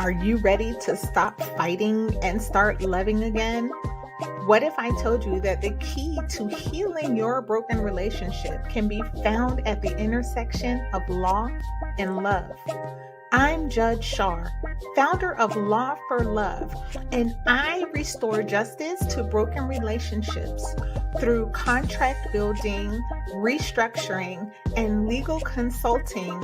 Are you ready to stop fighting and start loving again? What if I told you that the key to healing your broken relationship can be found at the intersection of law and love? I'm Judge Shar, founder of Law for Love, and I restore justice to broken relationships through contract building, restructuring, and legal consulting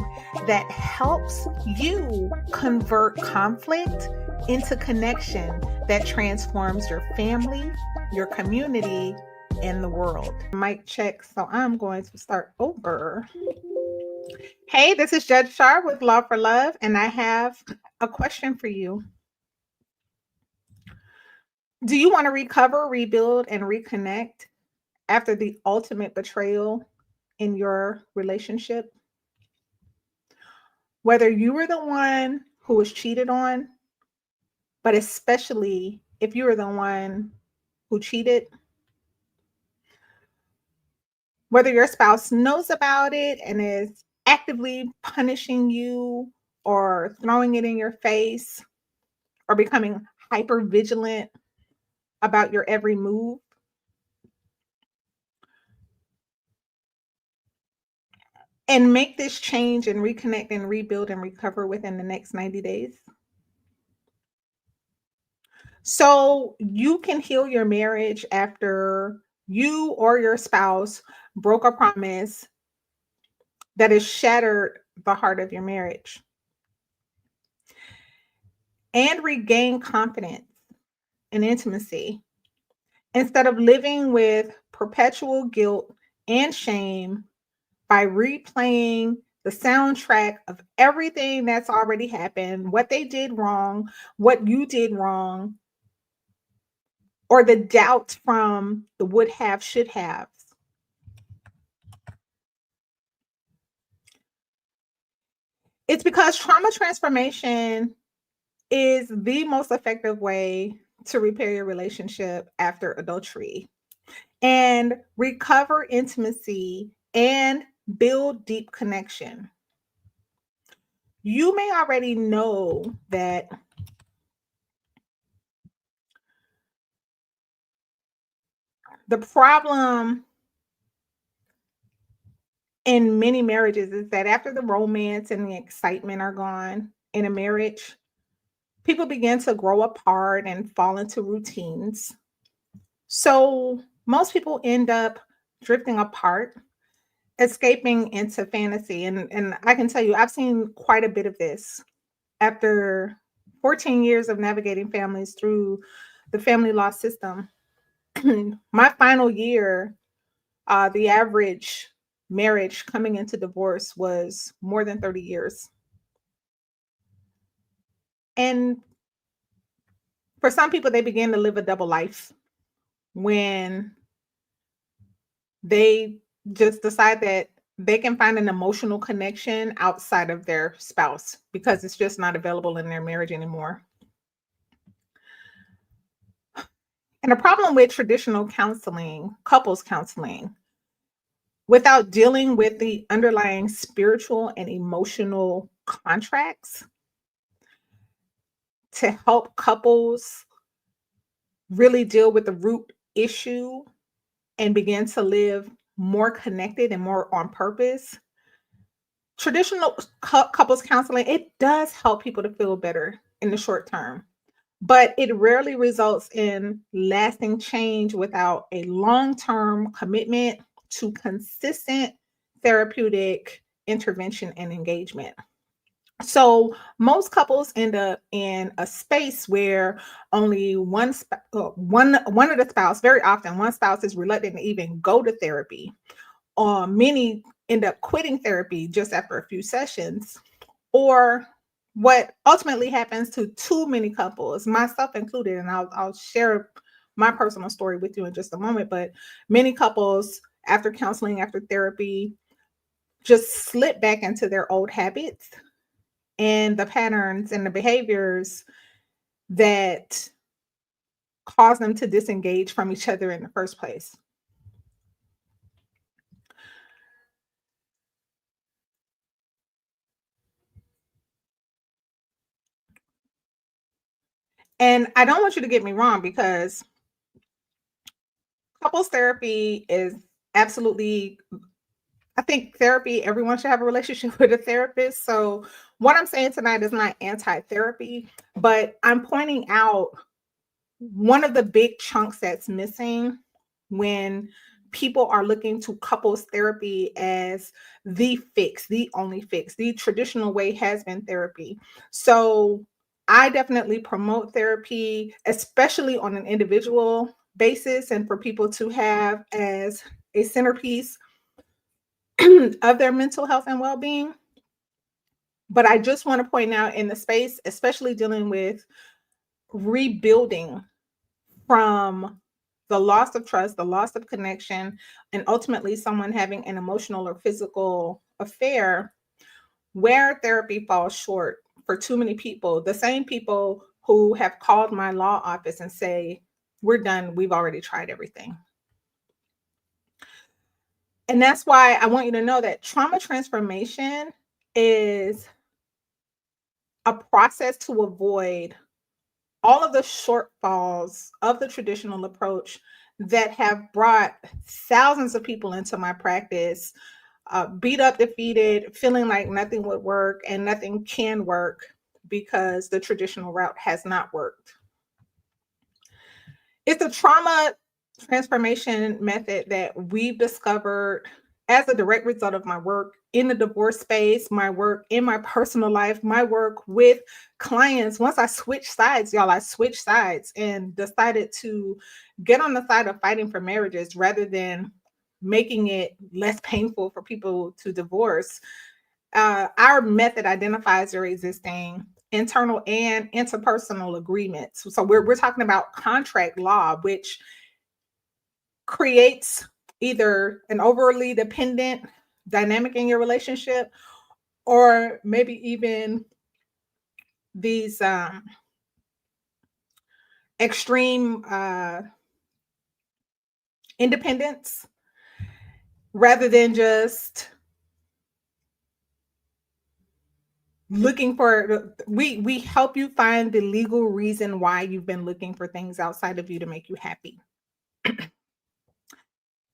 that helps you convert conflict into connection that transforms your family, your community, and the world. Mic check, so I'm going to start over. Hey, this is Judge Shar with Law for Love, and I have a question for you. Do you want to recover, rebuild, and reconnect after the ultimate betrayal in your relationship? Whether you were the one who was cheated on, but especially if you were the one who cheated, whether your spouse knows about it and is actively punishing you or throwing it in your face or becoming hyper vigilant about your every move, and make this change and reconnect and rebuild and recover within the next 90 days. So you can heal your marriage after you or your spouse broke a promise that has shattered the heart of your marriage, and regain confidence and intimacy instead of living with perpetual guilt and shame by replaying the soundtrack of everything that's already happened, what they did wrong, what you did wrong, or the doubts from the would have, should have. It's because trauma transformation is the most effective way to repair your relationship after adultery and recover intimacy and build deep connection. You may already know that the problem in many marriages is that after the romance and the excitement are gone in a marriage, people begin to grow apart and fall into routines. So most people end up drifting apart, escaping into fantasy. And I can tell you, I've seen quite a bit of this after 14 years of navigating families through the family law system. My final year, the average marriage coming into divorce was more than 30 years. And for some people, they begin to live a double life when they just decide that they can find an emotional connection outside of their spouse because it's just not available in their marriage anymore. And the problem with traditional counseling, couples counseling, without dealing with the underlying spiritual and emotional contracts to help couples really deal with the root issue and begin to live more connected and more on purpose. Traditional couples counseling, it does help people to feel better in the short term, but it rarely results in lasting change without a long-term commitment to consistent therapeutic intervention and engagement. So most couples end up in a space where only one of the spouse, very often one spouse, is reluctant to even go to therapy. Many end up quitting therapy just after a few sessions. Or what ultimately happens to too many couples, myself included, and I'll share my personal story with you in just a moment. But many couples, after counseling, after therapy, just slip back into their old habits and the patterns and the behaviors that cause them to disengage from each other in the first place. And I don't want you to get me wrong, because couples therapy is absolutely, I think therapy, everyone should have a relationship with a therapist. So what I'm saying tonight is not anti-therapy, but I'm pointing out one of the big chunks that's missing when people are looking to couples therapy as the fix, the only fix. The traditional way has been therapy. So I definitely promote therapy, especially on an individual basis, and for people to have as a centerpiece of their mental health and well-being. But I just want to point out, in the space, especially dealing with rebuilding from the loss of trust, the loss of connection, and ultimately someone having an emotional or physical affair, where therapy falls short for too many people, the same people who have called my law office and say, "We're done, we've already tried everything." And that's why I want you to know that trauma transformation is a process to avoid all of the shortfalls of the traditional approach that have brought thousands of people into my practice, beat up, defeated, feeling like nothing would work and nothing can work because the traditional route has not worked. It's a trauma transformation method that we've discovered as a direct result of my work in the divorce space, my work in my personal life, my work with clients. Once I switched sides, y'all, I switched sides and decided to get on the side of fighting for marriages rather than making it less painful for people to divorce. Our method identifies your existing internal and interpersonal agreements. So we're talking about contract law, which creates either an overly dependent dynamic in your relationship, or maybe even these extreme independence, rather than just looking for, we help you find the legal reason why you've been looking for things outside of you to make you happy,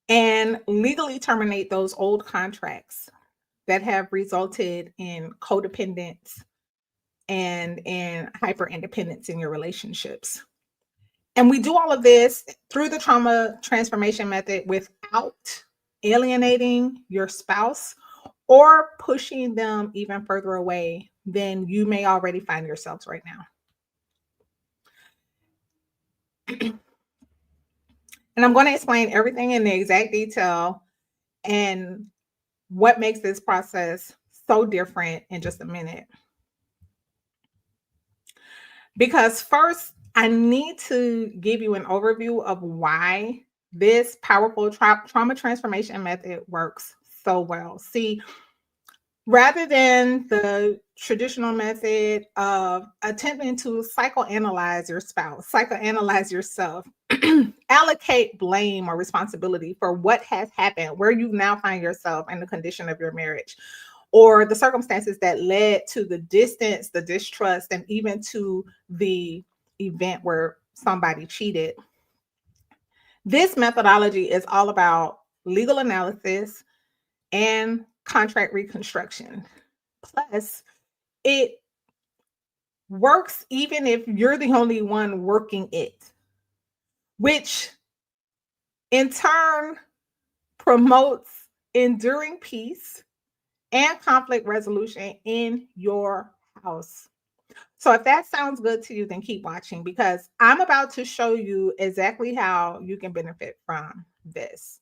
and legally terminate those old contracts that have resulted in codependence and in hyper independence in your relationships. And we do all of this through the trauma transformation method without alienating your spouse or pushing them even further away than you may already find yourselves right now. And I'm going to explain everything in the exact detail and what makes this process so different in just a minute. Because first, I need to give you an overview of why this powerful trauma transformation method works so well. See, rather than the traditional method of attempting to psychoanalyze your spouse, psychoanalyze yourself, allocate blame or responsibility for what has happened, where you now find yourself in the condition of your marriage, or the circumstances that led to the distance, the distrust, and even to the event where somebody cheated. This methodology is all about legal analysis and contract reconstruction. Plus, it works even if you're the only one working it, which in turn promotes enduring peace and conflict resolution in your house. So if that sounds good to you, then keep watching, because I'm about to show you exactly how you can benefit from this.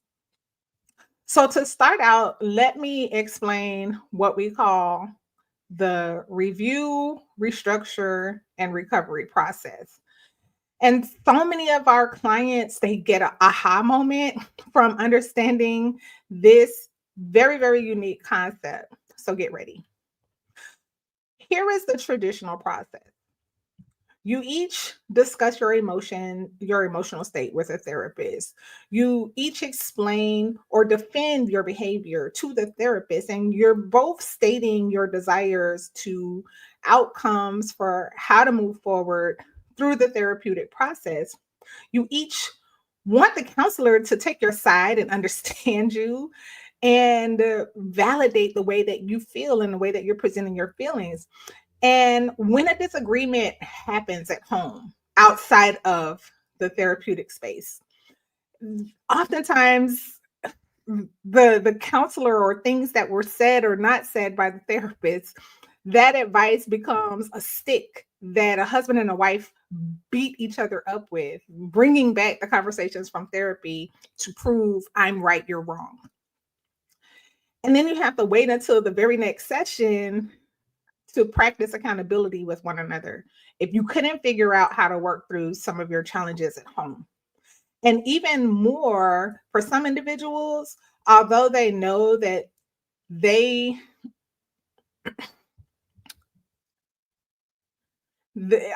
So to start out, let me explain what we call the review, restructure, and recovery process. And so many of our clients, they get an aha moment from understanding this very, very unique concept. So get ready. Here is the traditional process. You each discuss your emotional state with a therapist. You each explain or defend your behavior to the therapist, and you're both stating your desires to outcomes for how to move forward through the therapeutic process. You each want the counselor to take your side and understand you and validate the way that you feel and the way that you're presenting your feelings. And when a disagreement happens at home outside of the therapeutic space, oftentimes the counselor or things that were said or not said by the therapist, that advice becomes a stick that a husband and a wife beat each other up with, bringing back the conversations from therapy to prove I'm right, you're wrong. And then you have to wait until the very next session to practice accountability with one another if you couldn't figure out how to work through some of your challenges at home. And even more for some individuals, although they know that they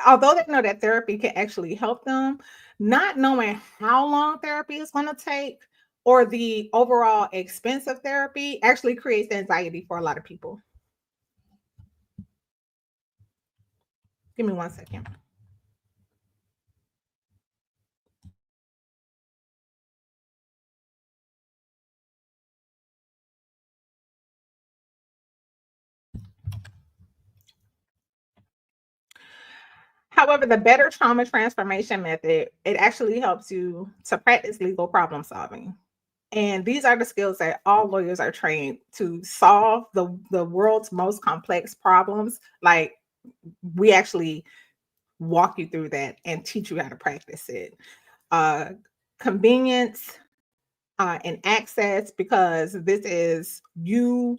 although they know that therapy can actually help them, not knowing how long therapy is going to take or the overall expense of therapy actually creates anxiety for a lot of people. Give me 1 second. However, the better trauma transformation method, it actually helps you to practice legal problem solving. And these are the skills that all lawyers are trained to solve the world's most complex problems. Like, we actually walk you through that and teach you how to practice it. Uh, Convenience and access, because this is you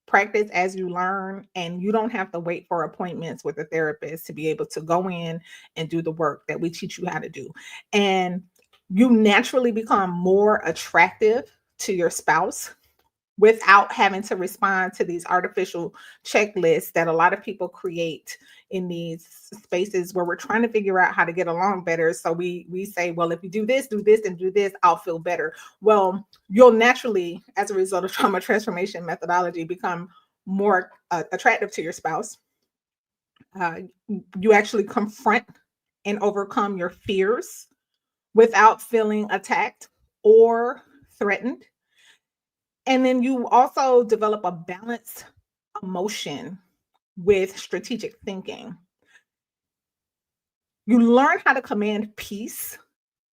practice as you learn, and you don't have to wait for appointments with a therapist to be able to go in and do the work that we teach you how to do. And you naturally become more attractive to your spouse without having to respond to these artificial checklists that a lot of people create in these spaces where we're trying to figure out how to get along better. So we say, well, if you do this and do this, I'll feel better. Well, you'll naturally, as a result of trauma transformation methodology, become more attractive to your spouse. uh, you actually confront and overcome your fears without feeling attacked or threatened. And then you also develop a balanced emotion with strategic thinking. You learn how to command peace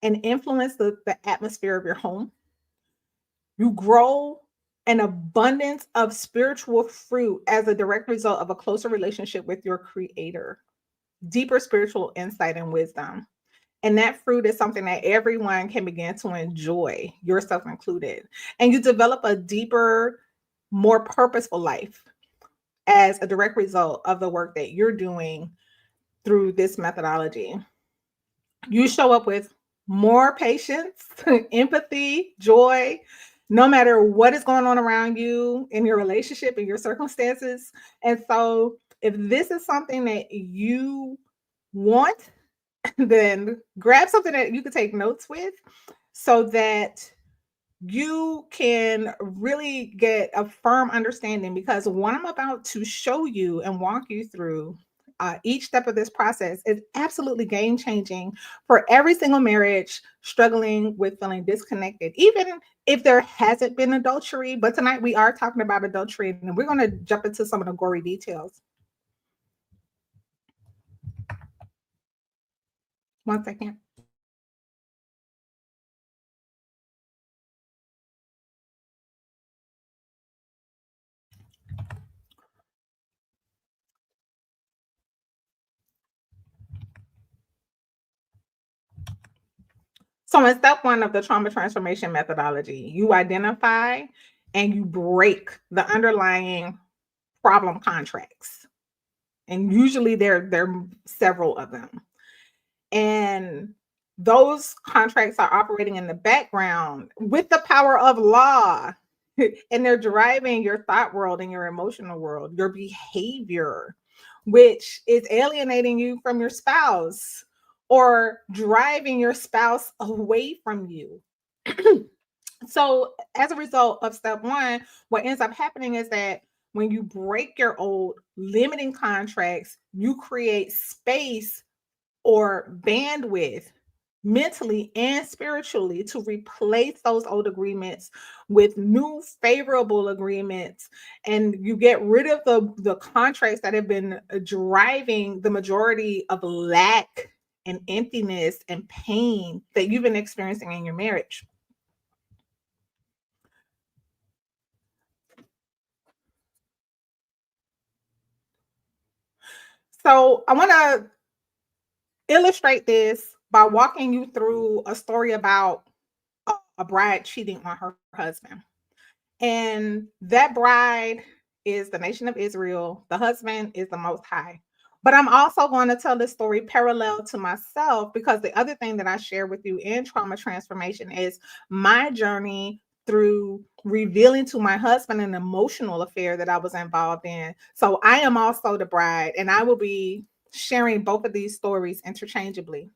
and influence the atmosphere of your home. You grow an abundance of spiritual fruit as a direct result of a closer relationship with your creator, deeper spiritual insight and wisdom. And that fruit is something that everyone can begin to enjoy, yourself included. And you develop a deeper, more purposeful life as a direct result of the work that you're doing through this methodology. You show up with more patience, empathy, joy, no matter what is going on around you in your relationship and your circumstances. And so, if this is something that you want, then grab something that you can take notes with so that you can really get a firm understanding, because what I'm about to show you and walk you through each step of this process is absolutely game changing for every single marriage struggling with feeling disconnected, even if there hasn't been adultery. But tonight we are talking about adultery, and we're going to jump into some of the gory details. 1 second. So, in step one of the trauma transformation methodology, you identify and you break the underlying problem contracts. And usually there are several of them. And those contracts are operating in the background with the power of law. And they're driving your thought world and your emotional world, your behavior, which is alienating you from your spouse or driving your spouse away from you. So, as a result of step one, what ends up happening is that when you break your old limiting contracts, you create space or bandwidth mentally and spiritually to replace those old agreements with new favorable agreements, and you get rid of the contracts that have been driving the majority of lack and emptiness and pain that you've been experiencing in your marriage. So I want to illustrate this by walking you through a story about a bride cheating on her husband. And that bride is the nation of Israel. The husband is the Most High. But I'm also going to tell this story parallel to myself, because the other thing that I share with you in trauma transformation is my journey through revealing to my husband an emotional affair that I was involved in. So I am also the bride, and I will be sharing both of these stories interchangeably.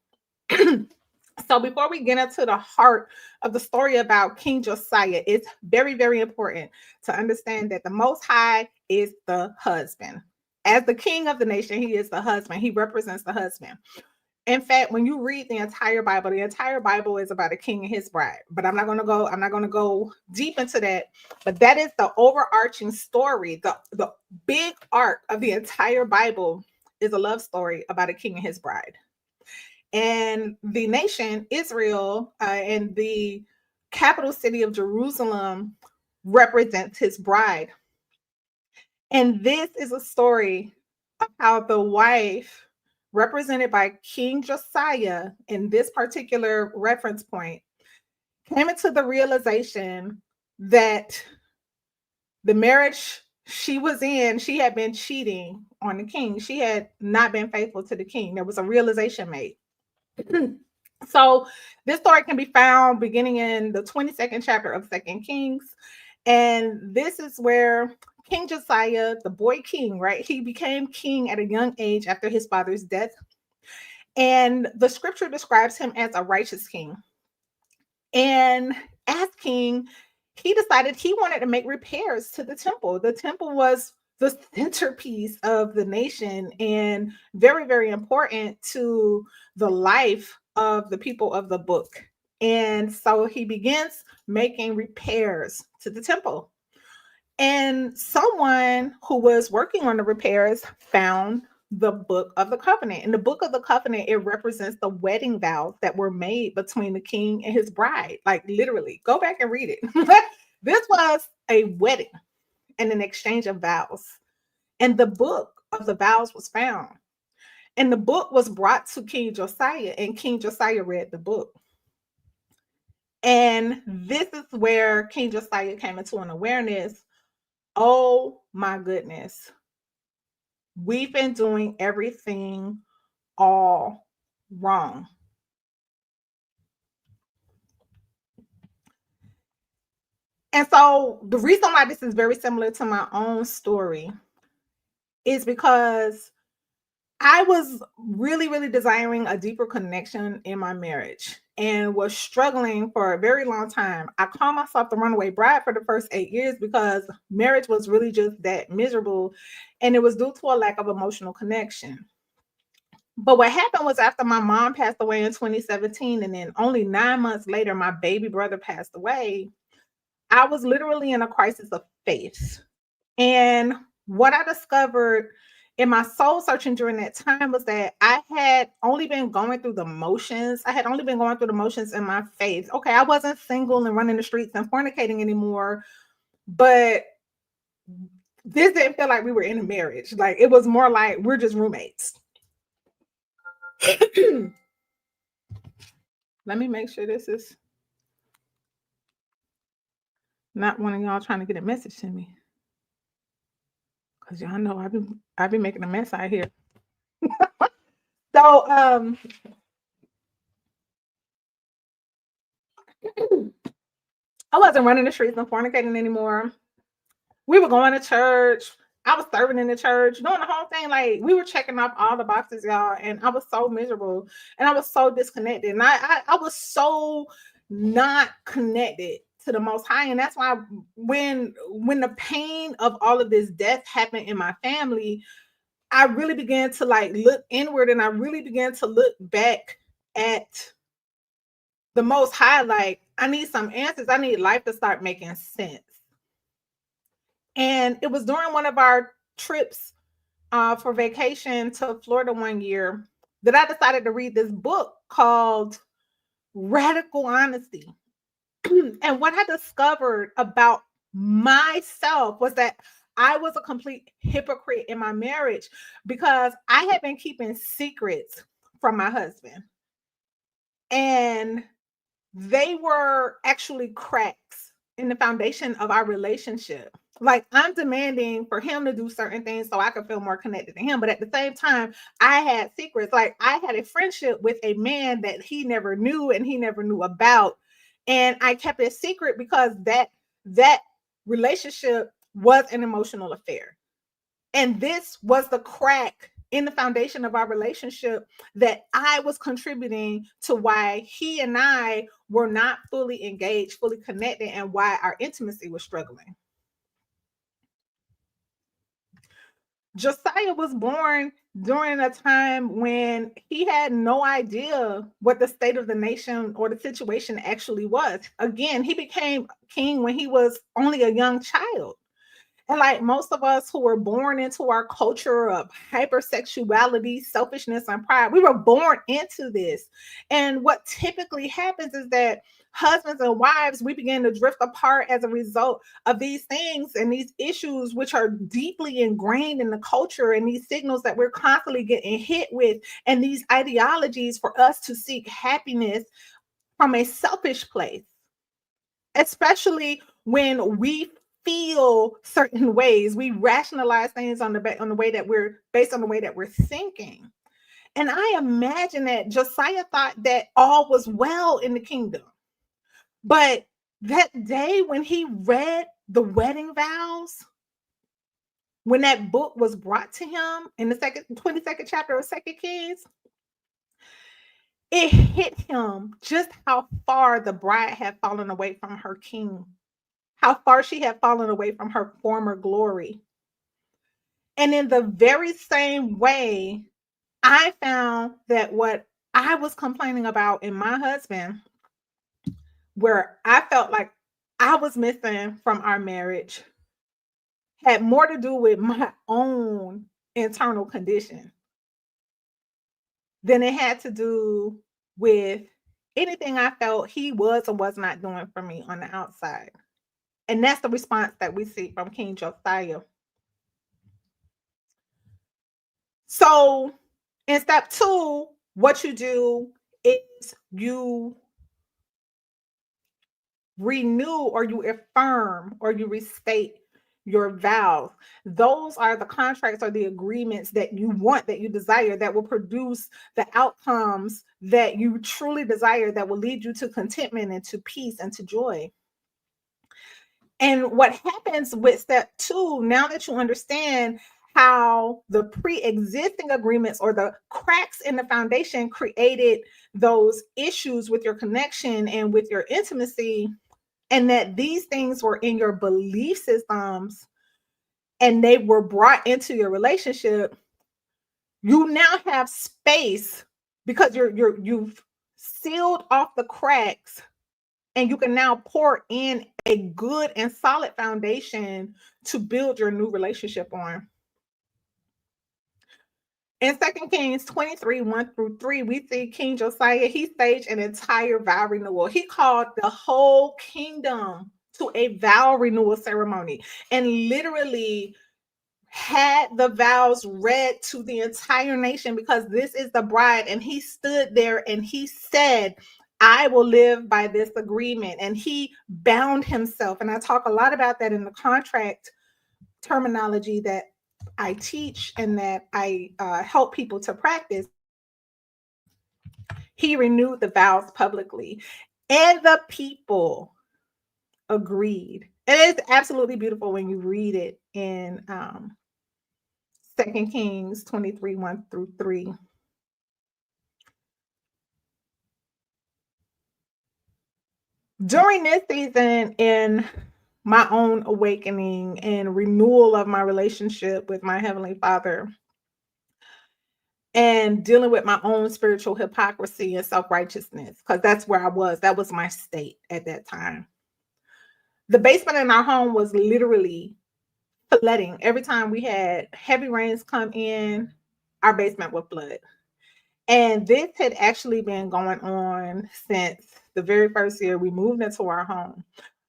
So before we get into the heart of the story about King Josiah, it's very, very important to understand that the Most High is the husband. As the king of the nation, he is the husband. He represents the husband. In fact, when you read the entire Bible is about a king and his bride. But I'm not going to go deep into that. But that is the overarching story. The big arc of the entire Bible is a love story about a king and his bride. And the nation, Israel, and the capital city of Jerusalem represents his bride. And this is a story of how the wife, represented by King Josiah in this particular reference point, came into the realization that the marriage she was in, she had been cheating on the king. She had not been faithful to the king. There was a realization made. So this story can be found beginning in the 22nd chapter of Second Kings. And this is where King Josiah, the boy king, right? He became king at a young age after his father's death. And the scripture describes him as a righteous king. And as king, he decided he wanted to make repairs to the temple. The temple was the centerpiece of the nation and very, very important to the life of the people of the book. And so he begins making repairs to the temple. And someone who was working on the repairs found the book of the covenant. In the book of the covenant, it represents the wedding vows that were made between the king and his bride. Like literally, go back and read it. This was a wedding and an exchange of vows. And the book of the vows was found. And the book was brought to King Josiah, and King Josiah read the book. And this is where King Josiah came into an awareness. Oh my goodness. We've been doing everything all wrong. And so the reason why this is very similar to my own story is because I was really, really desiring a deeper connection in my marriage and was struggling for a very long time. I called myself the runaway bride for the first 8 years because marriage was really just that miserable, and it was due to a lack of emotional connection. But what happened was, after my mom passed away in 2017, and then only 9 months later, my baby brother passed away, I was literally in a crisis of faith. And what I discovered in my soul searching during that time was that I had only been going through the motions. I had only been going through the motions in my faith. Okay, I wasn't single and running the streets and fornicating anymore, but this didn't feel like we were in a marriage. Like, it was more like we're just roommates. Let me make sure this is not one of y'all trying to get a message to me. Because y'all know I've been making a mess out here. So I wasn't running the streets and fornicating anymore. We were going to church. I was serving in the church, doing the whole thing. Like, we were checking off all the boxes, y'all. And I was so miserable, and I was so disconnected. And I was so not connected to the Most High. And that's why when the pain of all of this death happened in my family, I really began to like look inward, and I really began to look back at the most high. Like, I need some answers. I need life to start making sense. And it was during one of our trips for vacation to Florida one year that I decided to read this book called Radical Honesty. And what I discovered about myself was that I was a complete hypocrite in my marriage because I had been keeping secrets from my husband. And they were actually cracks in the foundation of our relationship. Like, I'm demanding for him to do certain things so I could feel more connected to him. But at the same time, I had secrets. Like, I had a friendship with a man that he never knew and he never knew about. And I kept it secret because that relationship was an emotional affair. And this was the crack in the foundation of our relationship that I was contributing to why he and I were not fully engaged, fully connected, and why our intimacy was struggling. Josiah was born during a time when he had no idea what the state of the nation or the situation actually was. Again, he became king when he was only a young child. And like most of us who were born into our culture of hypersexuality, selfishness, and pride, we were born into this. And what typically happens is that husbands and wives, we begin to drift apart as a result of these things and these issues, which are deeply ingrained in the culture, and these signals that we're constantly getting hit with, and these ideologies for us to seek happiness from a selfish place, especially when we feel certain ways. We rationalize things on the way that we're based on the way that we're thinking. And I imagine that Josiah thought that all was well in the kingdom. But that day when he read the wedding vows, when that book was brought to him in the 22nd chapter of Second Kings, it hit him just how far the bride had fallen away from her king, how far she had fallen away from her former glory. And in the very same way, I found that what I was complaining about in my husband, where I felt like I was missing from our marriage, had more to do with my own internal condition than it had to do with anything I felt he was or was not doing for me on the outside. And that's the response that we see from King Josiah. So in step 2, what you do is you renew or you affirm or you restate your vows. Those are the contracts or the agreements that you want, that you desire, that will produce the outcomes that you truly desire, that will lead you to contentment and to peace and to joy. And what happens with step 2, now that you understand how the pre-existing agreements or the cracks in the foundation created those issues with your connection and with your intimacy, and that these things were in your belief systems and they were brought into your relationship, you now have space because you've sealed off the cracks, and you can now pour in a good and solid foundation to build your new relationship on. In 2 Kings 23, 1 through 3, we see King Josiah, he staged an entire vow renewal. He called the whole kingdom to a vow renewal ceremony and literally had the vows read to the entire nation, because this is the bride. And he stood there and he said, I will live by this agreement. And he bound himself. And I talk a lot about that in the contract terminology that I teach and that I help people to practice. He renewed the vows publicly, and the people agreed. And it's absolutely beautiful when you read it in 2 Kings 23, 1 through 3. During this season, in my own awakening and renewal of my relationship with my Heavenly Father, and dealing with my own spiritual hypocrisy and self-righteousness, because that's where I was. That was my state at that time. The basement in our home was literally flooding. Every time we had heavy rains come in, our basement would flood. And this had actually been going on since the very first year we moved into our home.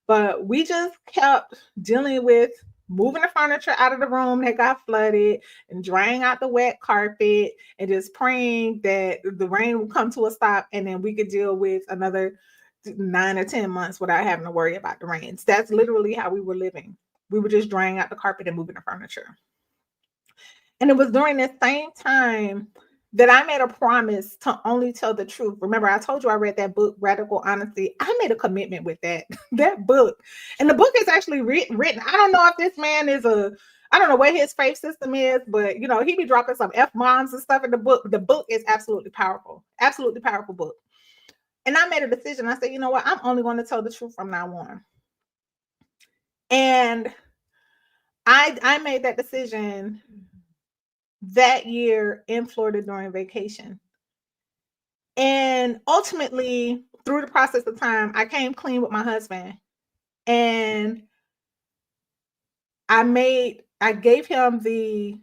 But we just kept dealing with moving the furniture out of the room that got flooded and drying out the wet carpet and just praying that the rain would come to a stop and then we could deal with another 9 or 10 months without having to worry about the rains. That's literally how we were living. We were just drying out the carpet and moving the furniture. And it was during this same time that I made a promise to only tell the truth. Remember, I told you I read that book, Radical Honesty. I made a commitment with that book. And the book is actually written. I don't know if this man is I don't know what his faith system is, but he be dropping some F-bombs and stuff in the book. The book is absolutely powerful book. And I made a decision. I said, you know what? I'm only going to tell the truth from now on. And I made that decision that year in Florida during vacation. And ultimately, through the process of time, I came clean with my husband. And I gave him the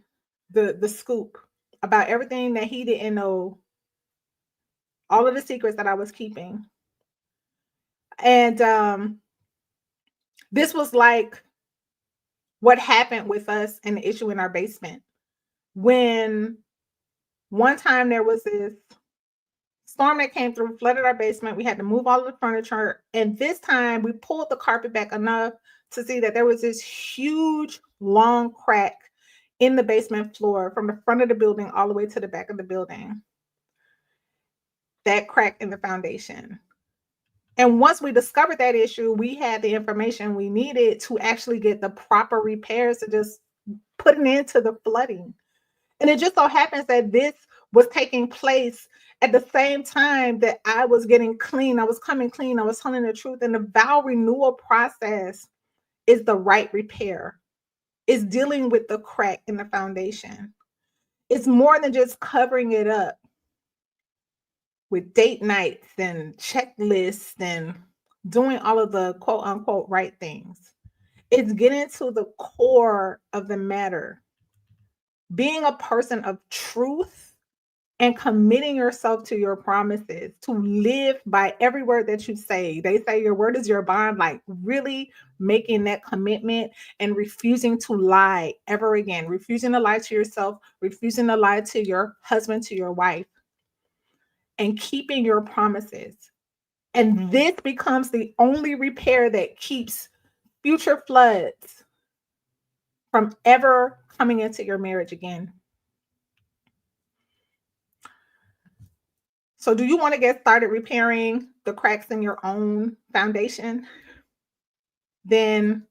scoop about everything that he didn't know, all of the secrets that I was keeping. And this was like what happened with us and the issue in our basement. When one time there was this storm that came through, flooded our basement. We had to move all of the furniture. And this time we pulled the carpet back enough to see that there was this huge, long crack in the basement floor from the front of the building all the way to the back of the building. That crack in the foundation. And once we discovered that issue, we had the information we needed to actually get the proper repairs to just put an end to the flooding. And it just so happens that this was taking place at the same time that I was getting clean. I was coming clean. I was telling the truth. And the vow renewal process is the right repair. It's dealing with the crack in the foundation. It's more than just covering it up with date nights and checklists and doing all of the quote unquote right things. It's getting to the core of the matter. Being a person of truth and committing yourself to your promises, to live by every word that you say. They say your word is your bond, like really making that commitment and refusing to lie ever again, refusing to lie to yourself, refusing to lie to your husband, to your wife, and keeping your promises. And this becomes the only repair that keeps future floods from ever coming into your marriage again. So do you want to get started repairing the cracks in your own foundation? Then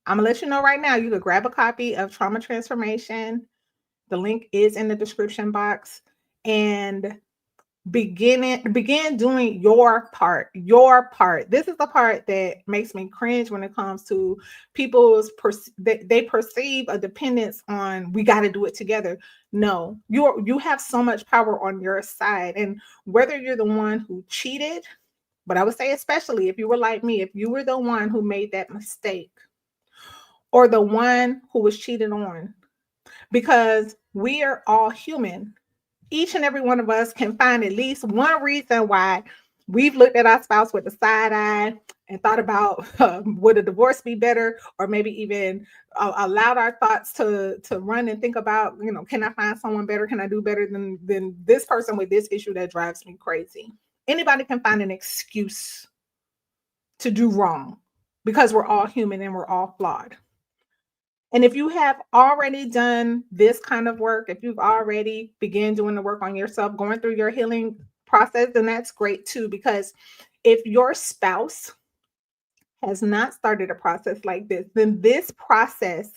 I'm going to let you know right now, you could grab a copy of Trauma Transformation. The link is in the description box, and begin doing your part. This is the part that makes me cringe when it comes to people's they perceive a dependence on, we got to do it together. No, you have so much power on your side. And whether you're the one who cheated, but I would say especially if you were like me, if you were the one who made that mistake or the one who was cheated on, because we are all human. Each and every one of us can find at least one reason why we've looked at our spouse with a side eye and thought about would a divorce be better, or maybe even allowed our thoughts to run and think about, can I find someone better? Can I do better than this person with this issue that drives me crazy? Anybody can find an excuse to do wrong because we're all human and we're all flawed. And if you have already done this kind of work, if you've already begun doing the work on yourself, going through your healing process, then that's great too. Because if your spouse has not started a process like this, then this process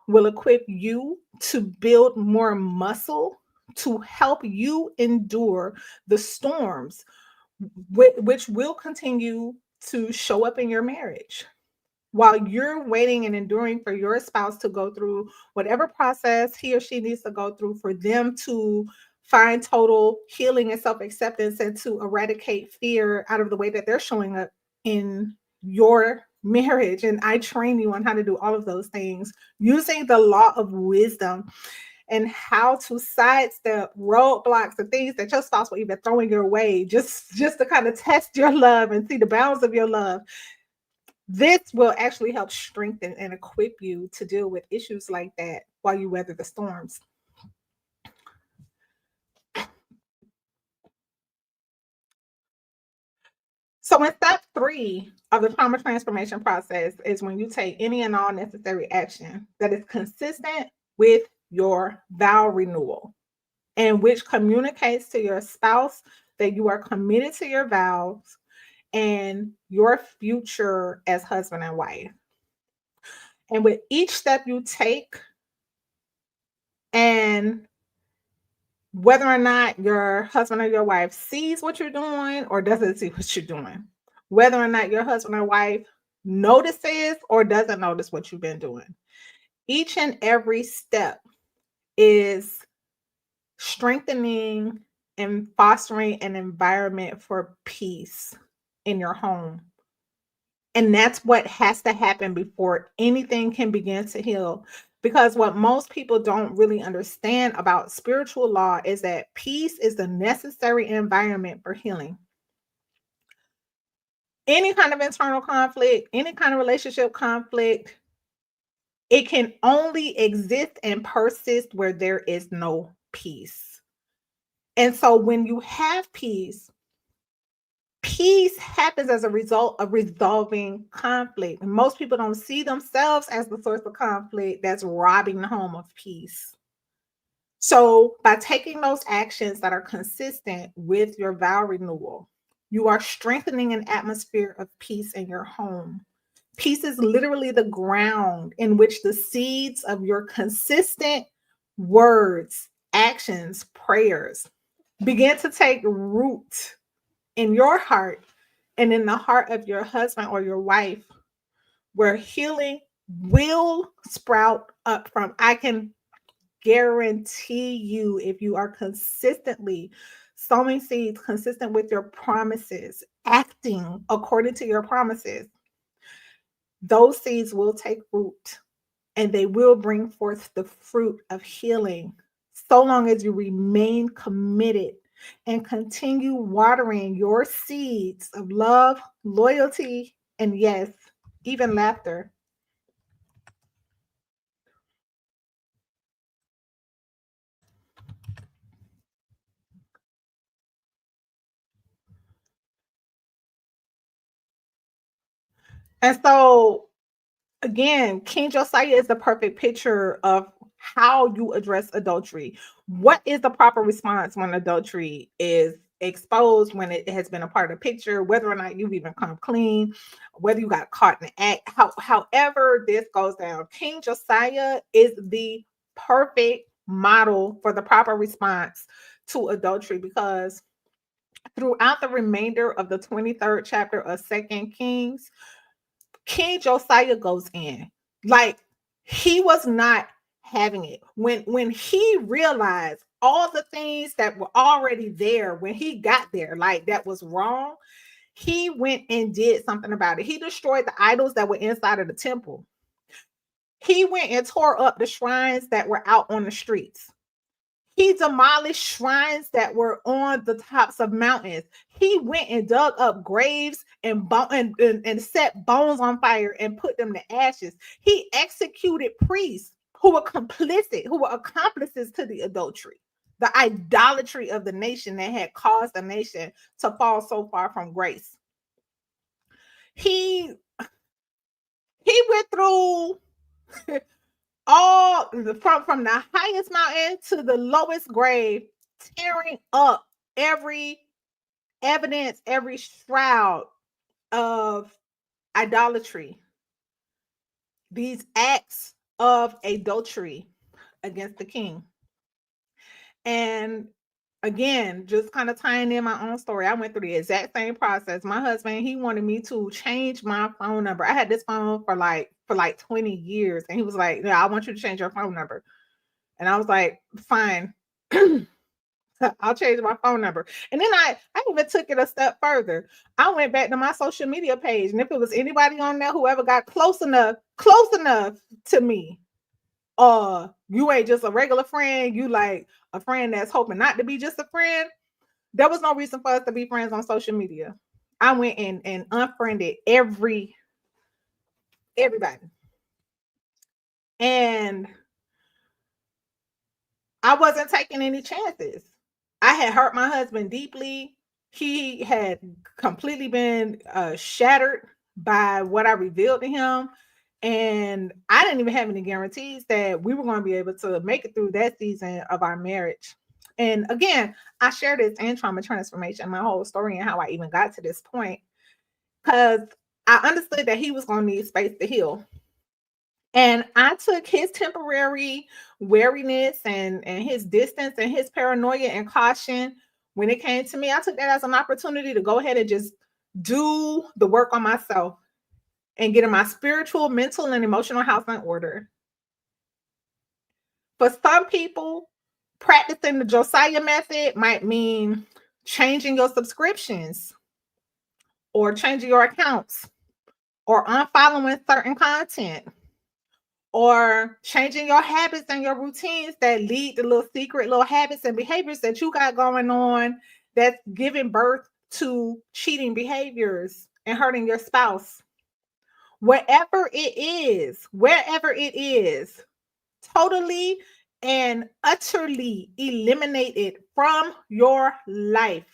will equip you to build more muscle to help you endure the storms, which will continue to show up in your marriage. While you're waiting and enduring for your spouse to go through whatever process he or she needs to go through for them to find total healing and self-acceptance, and to eradicate fear out of the way that they're showing up in your marriage. And I train you on how to do all of those things using the law of wisdom and how to sidestep roadblocks and things that your spouse will even throwing your way, just to kind of test your love and see the bounds of your love. This will actually help strengthen and equip you to deal with issues like that while you weather the storms. So, in step 3 of the trauma transformation process is when you take any and all necessary action that is consistent with your vow renewal, and which communicates to your spouse that you are committed to your vows and your future as husband and wife. And with each step you take, and whether or not your husband or your wife sees what you're doing or doesn't see what you're doing, whether or not your husband or wife notices or doesn't notice what you've been doing, each and every step is strengthening and fostering an environment for peace in your home. And that's what has to happen before anything can begin to heal. Because what most people don't really understand about spiritual law is that peace is the necessary environment for healing. Any kind of internal conflict, any kind of relationship conflict, it can only exist and persist where there is no peace. And so when you have peace, peace happens as a result of resolving conflict. And most people don't see themselves as the source of conflict that's robbing the home of peace. So, by taking those actions that are consistent with your vow renewal, you are strengthening an atmosphere of peace in your home. Peace is literally the ground in which the seeds of your consistent words, actions, prayers begin to take root in your heart and in the heart of your husband or your wife, where healing will sprout up from. I can guarantee you, if you are consistently sowing seeds, consistent with your promises, acting according to your promises, those seeds will take root and they will bring forth the fruit of healing, so long as you remain committed and continue watering your seeds of love, loyalty, and yes, even laughter. And so, again, King Josiah is the perfect picture of how you address adultery. What is the proper response when adultery is exposed, when it has been a part of the picture, whether or not you've even come clean, whether you got caught in the act, however this goes down? King Josiah is the perfect model for the proper response to adultery, because throughout the remainder of the 23rd chapter of Second Kings, King Josiah goes in. Like, he was not having it. When he realized all the things that were already there when he got there, like that was wrong, he went and did something about it. He destroyed the idols that were inside of the temple. He went and tore up the shrines that were out on the streets. He demolished shrines that were on the tops of mountains. He went and dug up graves and set bones on fire and put them to ashes. He executed priests who were complicit, who were accomplices to the adultery, the idolatry of the nation that had caused the nation to fall so far from grace. He went through all from the highest mountain to the lowest grave, tearing up every evidence, every shroud of idolatry, these acts of adultery against the king. And again, just kind of tying in my own story, I went through the exact same process. My husband, he wanted me to change my phone number. I had this phone for like 20 years, and he was like, "Yeah, I want you to change your phone number." And I was like, "Fine." I'll change my phone number. And then I even took it a step further. I went back to my social media page, and if it was anybody on there who ever got close enough to me, you ain't just a regular friend, you like a friend that's hoping not to be just a friend. There was no reason for us to be friends on social media. I went and unfriended everybody. And I wasn't taking any chances. I had hurt my husband deeply. He had completely been shattered by what I revealed to him. And I didn't even have any guarantees that we were going to be able to make it through that season of our marriage. And again, I share this in trauma transformation, my whole story and how I even got to this point, because I understood that he was going to need space to heal. And I took his temporary wariness and his distance and his paranoia and caution when it came to me. I took that as an opportunity to go ahead and just do the work on myself and get in my spiritual, mental, and emotional house in order. For some people, practicing the Josiah method might mean changing your subscriptions or changing your accounts or unfollowing certain content or changing your habits and your routines that lead to little secret little habits and behaviors that you got going on that's giving birth to cheating behaviors and hurting your spouse. Wherever it is, totally and utterly eliminate it from your life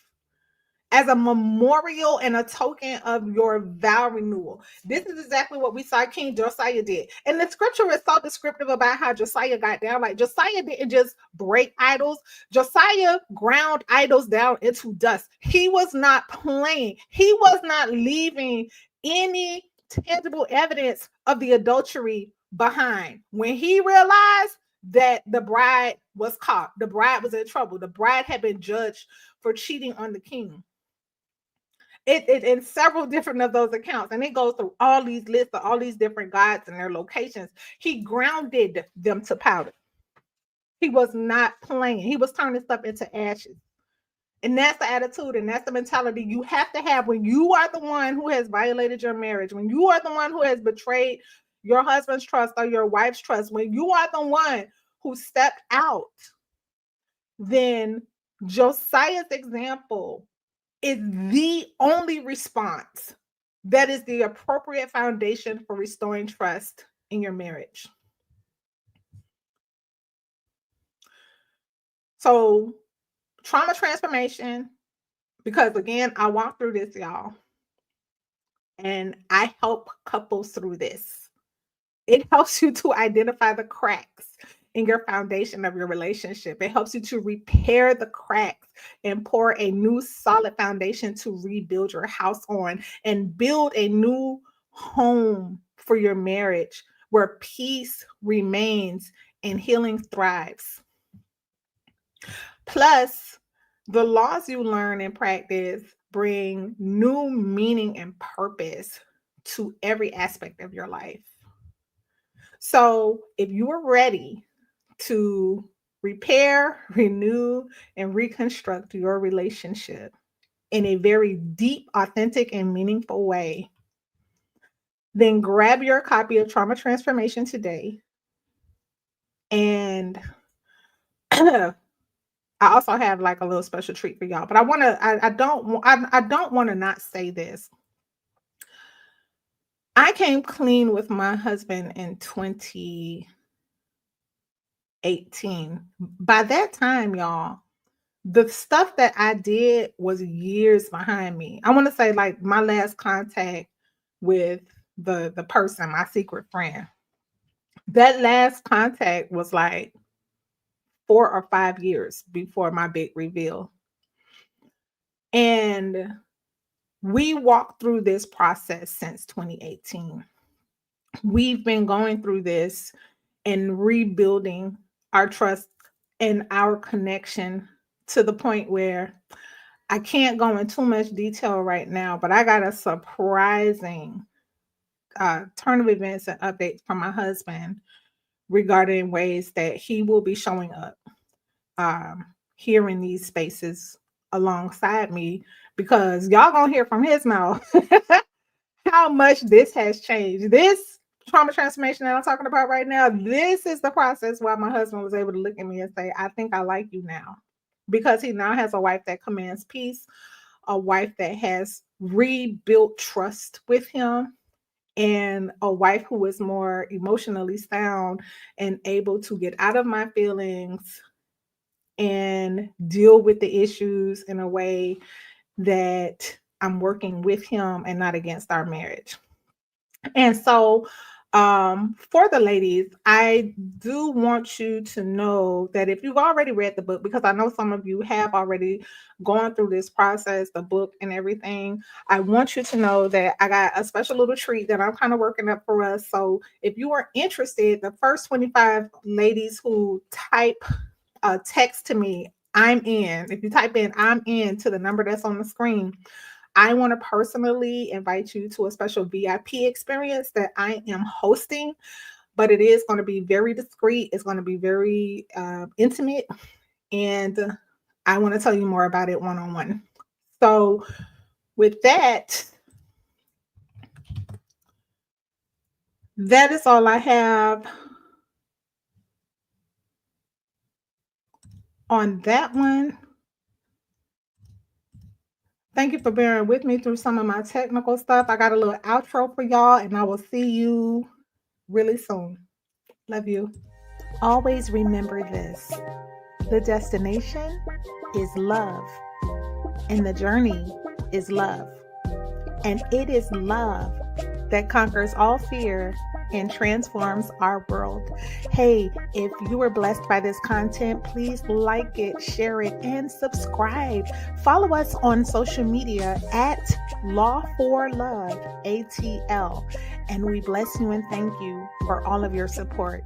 as a memorial and a token of your vow renewal. This is exactly what we saw King Josiah did. And the scripture is so descriptive about how Josiah got down. Like Josiah didn't just break idols. Josiah ground idols down into dust. He was not playing. He was not leaving any tangible evidence of the adultery behind. When he realized that the bride was caught, the bride was in trouble, the bride had been judged for cheating on the king. It in several different of those accounts, and it goes through all these lists of all these different gods and their locations. He grounded them to powder. He was not playing. He was turning stuff into ashes. And that's the attitude and that's the mentality you have to have when you are the one who has violated your marriage, when you are the one who has betrayed your husband's trust or your wife's trust, when you are the one who stepped out. Then Josiah's example is the only response that is the appropriate foundation for restoring trust in your marriage. So, trauma transformation, because again, I walk through this, y'all, and I help couples through this. It helps you to identify the cracks in your foundation of your relationship. It helps you to repair the cracks and pour a new solid foundation to rebuild your house on and build a new home for your marriage where peace remains and healing thrives. Plus, the laws you learn and practice bring new meaning and purpose to every aspect of your life. So, if you are ready to repair, renew, and reconstruct your relationship in a very deep, authentic, and meaningful way, then grab your copy of Trauma Transformation today. And I also have like a little special treat for y'all, but I don't want to not say this. I came clean with my husband in 2018. By that time, y'all, the stuff that I did was years behind me. I want to say like my last contact with the person, my secret friend. That last contact was like 4 or 5 years before my big reveal. And we walked through this process since 2018. We've been going through this and rebuilding our trust and our connection to the point where I can't go in too much detail right now, but I got a surprising turn of events and updates from my husband regarding ways that he will be showing up. Um, here in these spaces alongside me, because y'all gonna hear from his mouth how much this has changed. This trauma transformation that I'm talking about right now, this is the process why my husband was able to look at me and say, I think I like you now. Because he now has a wife that commands peace, a wife that has rebuilt trust with him, and a wife who is more emotionally sound and able to get out of my feelings and deal with the issues in a way that I'm working with him and not against our marriage. And so, for the ladies, I do want you to know that if you've already read the book, because I know some of you have already gone through this process, the book and everything, I want you to know that I got a special little treat that I'm kind of working up for us. So if you are interested, the first 25 ladies who type text to me, I'm in. If you type in I'm in to the number that's on the screen, I want to personally invite you to a special VIP experience that I am hosting, but it is going to be very discreet. It's going to be very intimate, and I want to tell you more about it one-on-one. So with that, that is all I have on that one. Thank you for bearing with me through some of my technical stuff. I got a little outro for y'all, and I will see you really soon. Love you. Always remember this: the destination is love, and the journey is love. And it is love that conquers all fear and transforms our world. Hey, if you were blessed by this content, please like it, share it, and subscribe. Follow us on social media at Law for Love ATL. And we bless you and thank you for all of your support.